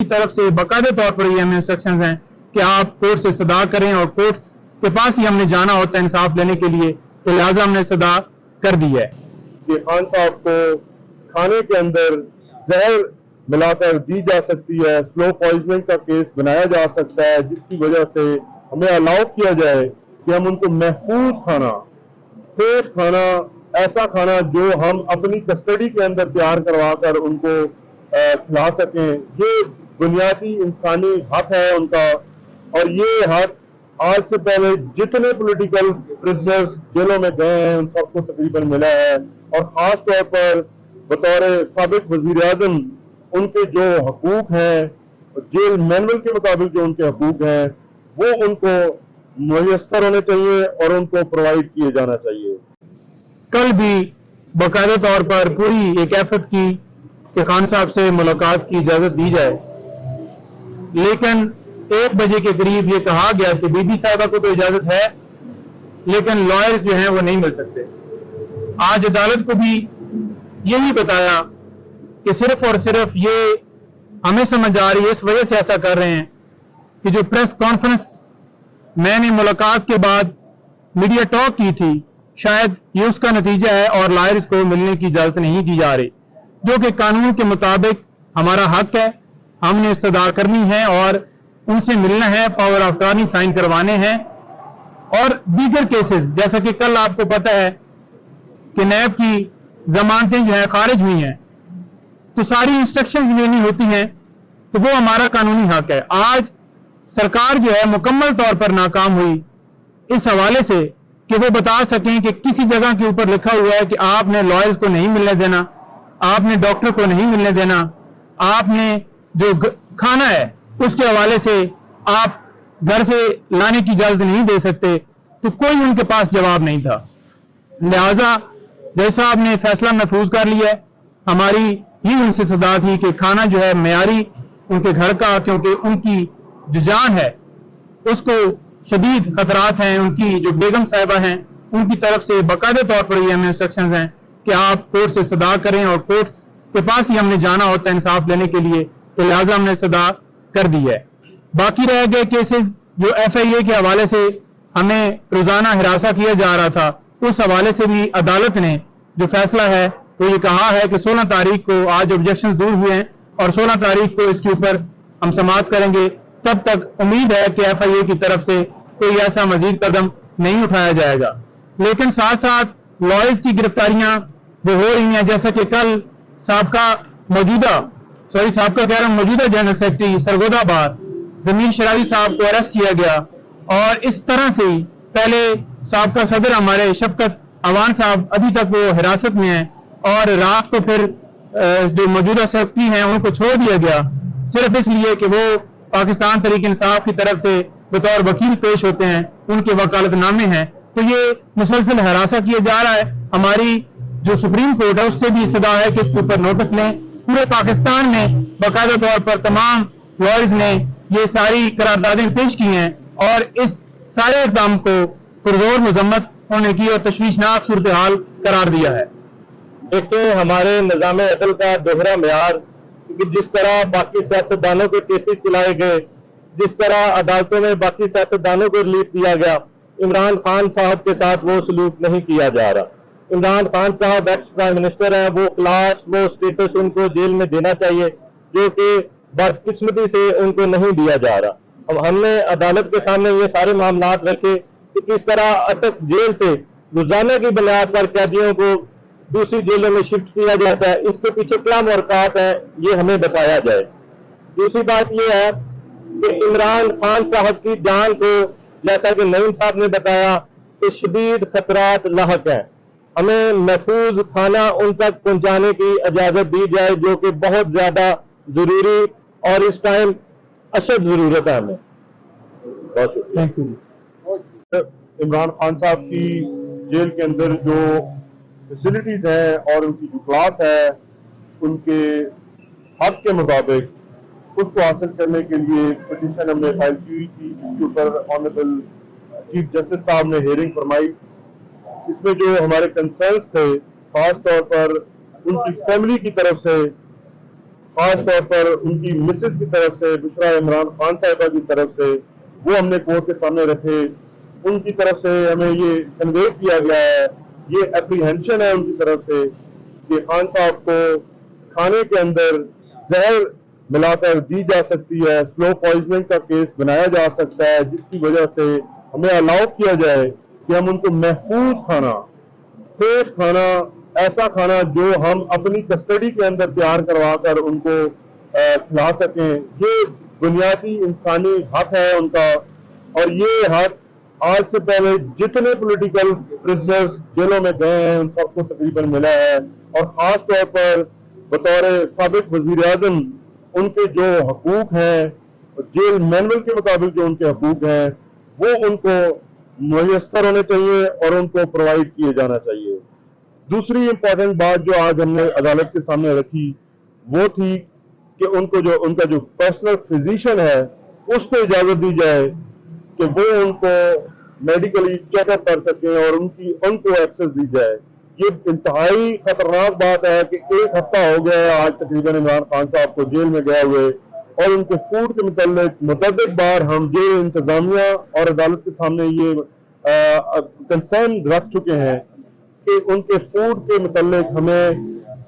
की तरफ से बाकायदे तौर पर ये हमें इंस्ट्रक्शंस हैं कि आप कोर्ट से इस्तदा करें और कोर्ट के पास ही हमने जाना होता है इंसाफ लेने के लिए, तो लिहाजा हमने इस्तदा कर दी है कि खान साहब को खाने के अंदर जहर मिलाकर दी जा सकती है, स्लो पॉइजनिंग का केस बनाया जा सकता है, जिसकी वजह से हमें अलाउ किया जाए कि हम उनको महफूज खाना, सेफ खाना, ऐसा खाना जो हम अपनी कस्टडी के अंदर तैयार करवा कर उनको खिला सकें। ये बुनियादी इंसानी हक है उनका, और ये हक आज से पहले जितने पॉलिटिकल प्रिजनर्स जेलों में गए हैं उन सबको तकरीबन मिला है, और खास तौर पर बतौर साबिक वजीर आजम उनके जो हकूक हैं, जेल मैनुअल के मुताबिक जो उनके हकूक हैं, वो उनको मुयस्सर होने चाहिए और उनको प्रोवाइड किए जाना चाहिए। कल भी बाकायदा तौर पर पूरी एक एफर्ट की कि खान साहब से मुलाकात की इजाजत दी जाए, लेकिन 1 बजे के करीब ये कहा गया कि बीबी साहिबा को तो इजाजत है लेकिन लॉयर जो हैं वो नहीं मिल सकते। आज अदालत को भी यही बताया कि सिर्फ और सिर्फ ये हमें समझ आ रही है, इस वजह से ऐसा कर रहे हैं कि जो प्रेस कॉन्फ्रेंस मैंने मुलाकात के बाद मीडिया टॉक की थी, शायद ये उसका नतीजा है और लॉयर्स को मिलने की इजाजत नहीं दी जा रही, जो कि कानून के मुताबिक हमारा हक है, हमने इस्तदा करनी है और उनसे मिलना है, पावर ऑफ अटॉर्नी साइन करवाने हैं। और दीगर केसेस जैसा कि कल आपको पता है कि नैब की जमानतें जो है खारिज हुई हैं, तो सारी इंस्ट्रक्शंस लेनी होती हैं, तो वो हमारा कानूनी हक है। आज सरकार जो है मुकम्मल तौर पर नाकाम हुई इस हवाले से कि वो बता सकें कि किसी जगह के ऊपर लिखा हुआ है कि आपने लॉयर्स को नहीं मिलने देना, आपने डॉक्टर को नहीं मिलने देना, आपने जो खाना है उसके हवाले से आप घर से लाने की इजाजत नहीं दे सकते, तो कोई उनके पास जवाब नहीं था। लिहाजा जैसा आपने फैसला महफूज कर लिया है, हमारी ही उनसे सदा थी कि खाना जो है मेयारी उनके घर का, क्योंकि उनकी जो जान है उसको शदीद खतरात हैं, उनकी जो बेगम साहिबा हैं उनकी तरफ से बाकायदे तौर पर ये हमें इंस्ट्रक्शंस हैं कि आप कोर्ट से इस्तदा करें और कोर्ट के पास ही हमने जाना होता है इंसाफ लेने के लिए, तो लिहाजा हमने इस्तदा कर दी है। बाकी रह गए केसेस जो FIA के हवाले से हमें रोजाना हिरासा किया जा रहा था, उस हवाले से भी अदालत ने जो फैसला है वो ये कहा है कि 16 तारीख को आज ऑब्जेक्शन दूर हुए हैं और 16 तारीख को इसके ऊपर हम समाअत करेंगे। तब तक उम्मीद है कि FIA की तरफ से कोई ऐसा मजीद कदम नहीं उठाया जाएगा। लेकिन साथ साथ लॉयर्स की गिरफ्तारियां वो हो रही हैं, जैसा कि कल साबका मौजूदा जनरल सेक्रेटरी सरगोदा बार जमीर शरावी साहब को अरेस्ट किया गया, और इस तरह से ही पहले साबका सदर हमारे शफकत अवान साहब अभी तक वो हिरासत में हैं, और रात को फिर जो मौजूदा सेक्रेटरी हैं उनको छोड़ दिया गया सिर्फ इसलिए कि वो पाकिस्तान तहरीक इंसाफ की तरफ से बतौर वकील पेश होते हैं, उनके वकालतनामे हैं। तो ये मुसलसल हरासा किया जा रहा है। हमारी जो सुप्रीम कोर्ट है उससे भी इस्तदा है कि इसके ऊपर नोटिस लें। पूरे पाकिस्तान में बाकायदा तौर पर तमाम लॉयर्स ने ये सारी करारदादें पेश की हैं और इस सारे इक़दाम को पुरजोर मजम्मत होने की और तशवीशनाक सूरत हाल करार दिया है। एक तो हमारे निज़ाम अदल का दोहरा मेयार कि जिस तरह बाकी सियासतदानों के केसेस चलाए गए, जिस तरह अदालतों में बाकी सियासतदानों को रिलीफ दिया गया, इमरान खान साहब के साथ वो सलूक नहीं किया जा रहा। इमरान खान साहब एक्स प्राइम मिनिस्टर हैं, वो क्लास वो स्टेटस उनको जेल में देना चाहिए जो कि बदकिस्मती से उनको नहीं दिया जा रहा। अब हमने अदालत के सामने ये सारे मामला रखे कि किस तरह अटक जेल से रोजाना की बुनियाद पर कैदियों को दूसरी जेलों में शिफ्ट किया जाता है, इसके पीछे क्या मुहरक़ात है ये हमें बताया जाए। दूसरी बात ये है कि इमरान खान साहब की जान को जैसा कि नईम साहब ने बताया कि शदीद खतरात लाहक हैं, हमें महफूज खाना उन तक पहुंचाने की इजाजत दी जाए जो कि बहुत ज्यादा जरूरी और इस टाइम अशद जरूरत है हमें। बहुत शुक्रिया। इमरान खान साहब की जेल के अंदर जो फैसिलिटीज हैं और उनकी जो क्लास है उनके हक के मुताबिक उसको हासिल करने के लिए पिटीशन हमने फाइल की हुई थी, जिसके ऊपर ऑनरेबल चीफ जस्टिस साहब ने हियरिंग फरमाई। इसमें जो हमारे कंसर्न्स थे खास तौर पर उनकी फैमिली की तरफ से خاص طور پر ان کی مسز کی طرف سے بشرا عمران خان صاحبہ کی طرف سے وہ ہم نے کورٹ کے سامنے رکھے. ان کی طرف سے ہمیں یہ کنوے کیا گیا ہے, یہ اپریہنشن ہے ان کی طرف سے کہ خان صاحب کو کھانے کے اندر زہر ملا کر دی جا سکتی ہے, سلو پوائزننگ کا کیس بنایا جا سکتا ہے, جس کی وجہ سے ہمیں الاؤ کیا جائے کہ ہم ان کو محفوظ کھانا, سیف کھانا, ایسا کھانا جو ہم اپنی کسٹڈی کے اندر تیار کروا کر ان کو کھلا سکیں. یہ بنیادی انسانی حق ہے ان کا, اور یہ حق آج سے پہلے جتنے پولیٹیکل پرزنرز جیلوں میں گئے ہیں ان سب کو تقریباً ملا ہے, اور خاص طور پر بطور سابق وزیر اعظم ان کے جو حقوق ہیں جیل مینول کے مطابق جو ان کے حقوق ہیں وہ ان کو میسر ہونے چاہیے اور ان کو پرووائڈ کیے جانا چاہیے. دوسری امپورٹنٹ بات جو آج ہم نے عدالت کے سامنے رکھی وہ تھی کہ ان کا جو پرسنل فزیشین ہے اس کو اجازت دی جائے کہ وہ ان کو میڈیکلی چیک اپ کر سکیں اور ان کو ایکسس دی جائے. یہ انتہائی خطرناک بات ہے کہ 1 ہفتہ ہو گیا ہے آج تقریباً عمران خان صاحب کو جیل میں گئے ہوئے, اور ان کے فوڈ کے متعلق متعدد بار ہم جیل انتظامیہ اور عدالت کے سامنے یہ کنسرن رکھ چکے ہیں کہ ان کے فوڈ کے متعلق ہمیں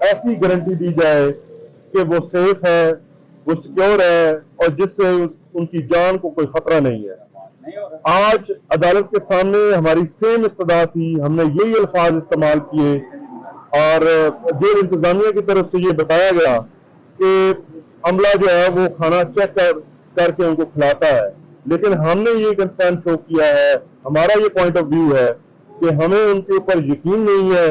ایسی گارنٹی دی جائے کہ وہ سیف ہے, وہ سیکیور ہے, اور جس سے ان کی جان کو کوئی خطرہ نہیں ہے. آج عدالت کے سامنے ہماری سیم استدعا تھی, ہم نے یہی الفاظ استعمال کیے, اور جیل انتظامیہ کی طرف سے یہ بتایا گیا کہ عملہ جو ہے وہ کھانا چیک کر کے ان کو کھلاتا ہے, لیکن ہم نے یہ کنسرن شو کیا ہے, ہمارا یہ پوائنٹ آف ویو ہے کہ ہمیں ان کے اوپر یقین نہیں ہے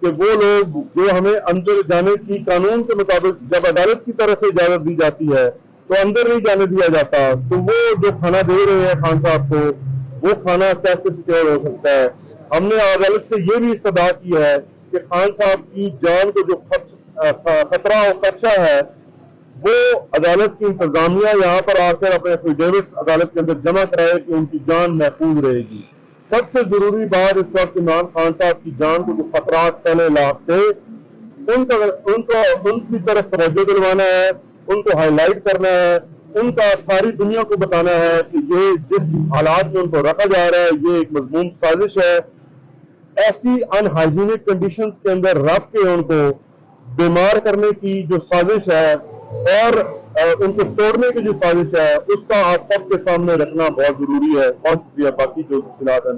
کہ وہ لوگ جو ہمیں اندر جانے کی قانون کے مطابق جب عدالت کی طرف سے اجازت دی جاتی ہے تو اندر نہیں جانے دیا جاتا, تو وہ جو کھانا دے رہے ہیں خان صاحب کو وہ کھانا کیسے سیکیور ہو سکتا ہے. ہم نے عدالت سے یہ بھی استدعا کی ہے کہ خان صاحب کی جان کو جو خطرہ اور خدشہ ہے وہ عدالت کی انتظامیہ یہاں پر آ کر اپنے ایفیڈیوٹس عدالت کے اندر جمع کرائے کہ ان کی جان محفوظ رہے گی. سب سے ضروری بات اس وقت عمران خان صاحب کی جان کو جو خطرات پہلے لاحق تھے ان کی طرف توجہ دلوانا ہے, ان کو ہائی لائٹ کرنا ہے, ان کا ساری دنیا کو بتانا ہے کہ یہ جس حالات میں ان کو رکھا جا رہا ہے یہ ایک مضمون سازش ہے. ایسی ان ہائیجینک کنڈیشنز کے اندر رکھ کے ان کو بیمار کرنے کی جو سازش ہے اور ان کو توڑنے کی جو سازش ہے اس کا آپ سب کے سامنے رکھنا بہت ضروری ہے. بہت شکریہ. باقی جو تفصیلات ہیں